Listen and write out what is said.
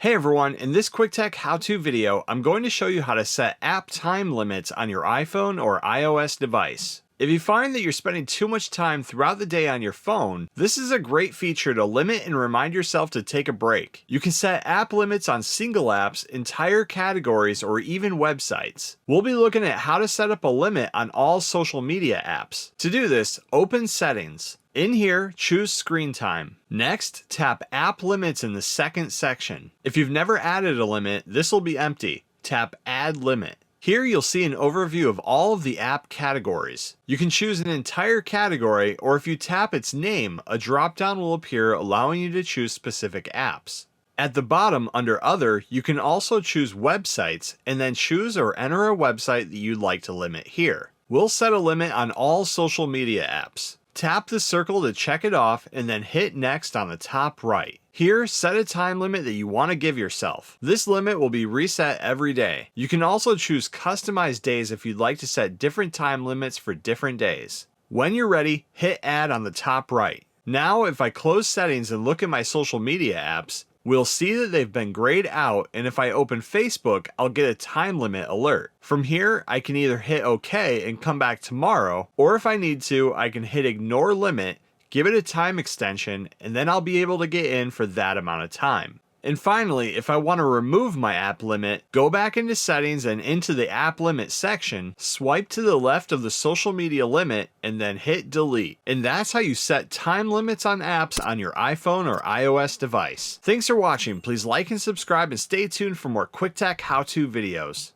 Hey everyone, in this quick tech how-to video, I'm going to show you how to set app time limits on your iPhone or iOS device. If you find that you're spending too much time throughout the day on your phone, this is a great feature to limit and remind yourself to take a break. You can set app limits on single apps, entire categories, or even websites. We'll be looking at how to set up a limit on all social media apps. To do this, open Settings. In here, choose Screen Time. Next, tap App Limits in the second section. If you've never added a limit, this will be empty. Tap Add Limit. Here you'll see an overview of all of the app categories. You can choose an entire category, or if you tap its name, a drop-down will appear allowing you to choose specific apps. At the bottom, under Other, you can also choose Websites, and then choose or enter a website that you'd like to limit here. We'll set a limit on all social media apps. Tap the circle to check it off and then hit Next on the top right. Here, set a time limit that you want to give yourself. This limit will be reset every day. You can also choose customized days if you'd like to set different time limits for different days. When you're ready, hit Add on the top right. Now, if I close settings and look at my social media apps, we'll see that they've been grayed out, and if I open Facebook, I'll get a time limit alert. From here, I can either hit OK and come back tomorrow, or if I need to, I can hit Ignore Limit, give it a time extension, and then I'll be able to get in for that amount of time. And finally, if I want to remove my app limit, go back into Settings and into the App Limit section, swipe to the left of the social media limit, and then hit Delete. And that's how you set time limits on apps on your iPhone or iOS device. Thanks for watching. Please like and subscribe and stay tuned for more quick tech how-to videos.